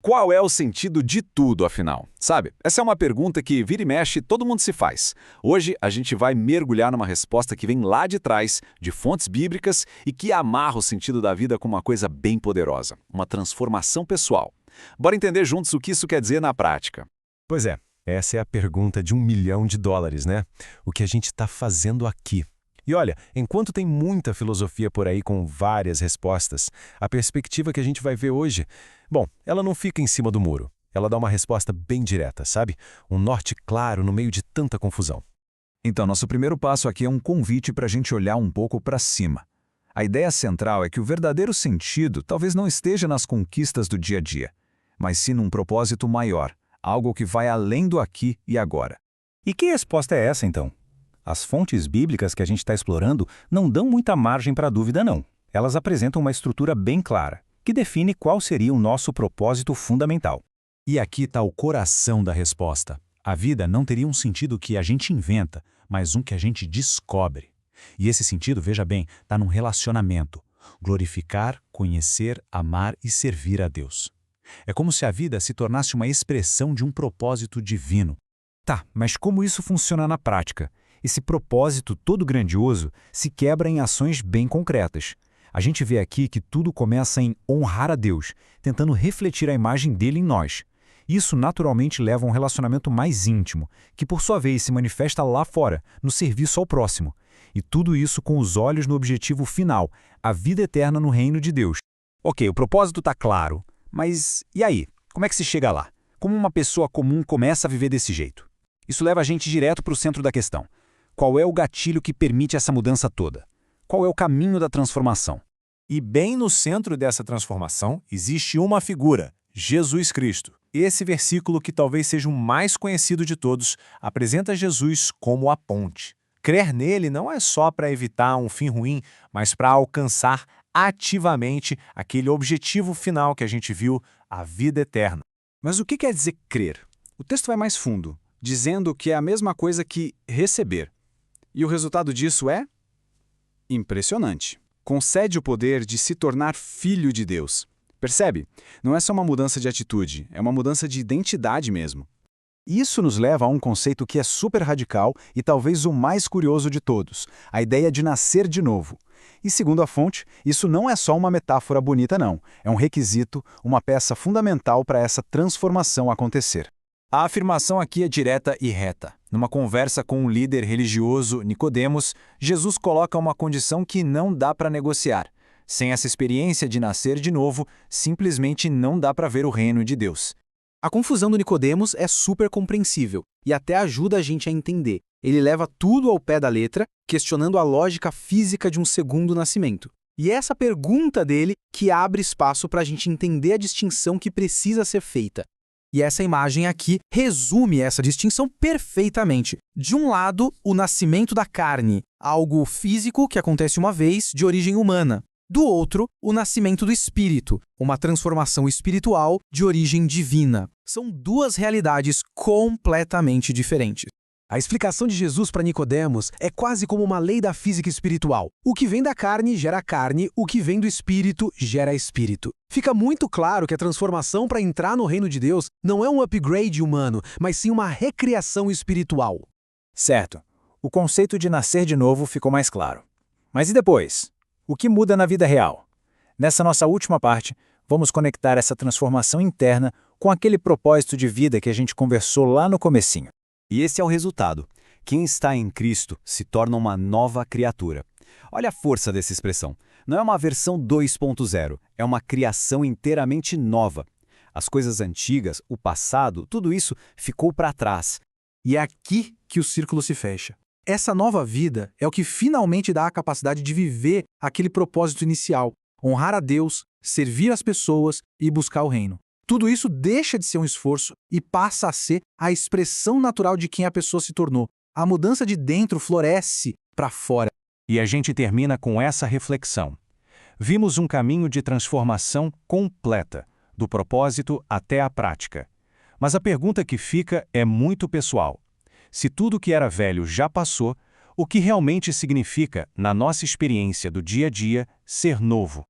Qual é o sentido de tudo, afinal? Sabe, essa é uma pergunta que vira e mexe todo mundo se faz. Hoje a gente vai mergulhar numa resposta que vem lá de trás, de fontes bíblicas e que amarra o sentido da vida com uma coisa bem poderosa, uma transformação pessoal. Bora entender juntos o que isso quer dizer na prática. Pois é, essa é a pergunta de $1 milhão, né? O que a gente está fazendo aqui? E olha, enquanto tem muita filosofia por aí com várias respostas, a perspectiva que a gente vai ver hoje, bom, ela não fica em cima do muro. Ela dá uma resposta bem direta, sabe? Um norte claro no meio de tanta confusão. Então, nosso primeiro passo aqui é um convite para a gente olhar um pouco para cima. A ideia central é que o verdadeiro sentido talvez não esteja nas conquistas do dia a dia, mas sim num propósito maior, algo que vai além do aqui e agora. E que resposta é essa, então? As fontes bíblicas que a gente está explorando não dão muita margem para dúvida, não. Elas apresentam uma estrutura bem clara, que define qual seria o nosso propósito fundamental. E aqui está o coração da resposta. A vida não teria um sentido que a gente inventa, mas um que a gente descobre. E esse sentido, veja bem, está num relacionamento. Glorificar, conhecer, amar e servir a Deus. É como se a vida se tornasse uma expressão de um propósito divino. Tá, mas como isso funciona na prática? Esse propósito todo grandioso se quebra em ações bem concretas. A gente vê aqui que tudo começa em honrar a Deus, tentando refletir a imagem dele em nós. Isso naturalmente leva a um relacionamento mais íntimo, que por sua vez se manifesta lá fora, no serviço ao próximo. E tudo isso com os olhos no objetivo final, a vida eterna no reino de Deus. Ok, o propósito está claro, mas e aí? Como é que se chega lá? Como uma pessoa comum começa a viver desse jeito? Isso leva a gente direto para o centro da questão. Qual é o gatilho que permite essa mudança toda? Qual é o caminho da transformação? E bem no centro dessa transformação existe uma figura, Jesus Cristo. Esse versículo, que talvez seja o mais conhecido de todos, apresenta Jesus como a ponte. Crer nele não é só para evitar um fim ruim, mas para alcançar ativamente aquele objetivo final que a gente viu, a vida eterna. Mas o que quer dizer crer? O texto vai mais fundo, dizendo que é a mesma coisa que receber. E o resultado disso é impressionante. Concede o poder de se tornar filho de Deus. Percebe? Não é só uma mudança de atitude, é uma mudança de identidade mesmo. Isso nos leva a um conceito que é super radical e talvez o mais curioso de todos, a ideia de nascer de novo. E segundo a fonte, isso não é só uma metáfora bonita não, é um requisito, uma peça fundamental para essa transformação acontecer. A afirmação aqui é direta e reta. Numa conversa com um líder religioso, Nicodemos, Jesus coloca uma condição que não dá para negociar. Sem essa experiência de nascer de novo, simplesmente não dá para ver o reino de Deus. A confusão do Nicodemos é super compreensível e até ajuda a gente a entender. Ele leva tudo ao pé da letra, questionando a lógica física de um segundo nascimento. E é essa pergunta dele que abre espaço para a gente entender a distinção que precisa ser feita. E essa imagem aqui resume essa distinção perfeitamente. De um lado, o nascimento da carne, algo físico que acontece uma vez, de origem humana. Do outro, o nascimento do espírito, uma transformação espiritual de origem divina. São duas realidades completamente diferentes. A explicação de Jesus para Nicodemos é quase como uma lei da física espiritual. O que vem da carne gera carne, o que vem do espírito gera espírito. Fica muito claro que a transformação para entrar no reino de Deus não é um upgrade humano, mas sim uma recriação espiritual. Certo. O conceito de nascer de novo ficou mais claro. Mas e depois? O que muda na vida real? Nessa nossa última parte, vamos conectar essa transformação interna com aquele propósito de vida que a gente conversou lá no comecinho. E esse é o resultado. Quem está em Cristo se torna uma nova criatura. Olha a força dessa expressão. Não é uma versão 2.0, é uma criação inteiramente nova. As coisas antigas, o passado, tudo isso ficou para trás. E é aqui que o círculo se fecha. Essa nova vida é o que finalmente dá a capacidade de viver aquele propósito inicial, honrar a Deus, servir as pessoas e buscar o reino. Tudo isso deixa de ser um esforço e passa a ser a expressão natural de quem a pessoa se tornou. A mudança de dentro floresce para fora. E a gente termina com essa reflexão. Vimos um caminho de transformação completa, do propósito até a prática. Mas a pergunta que fica é muito pessoal. Se tudo que era velho já passou, o que realmente significa, na nossa experiência do dia a dia, ser novo?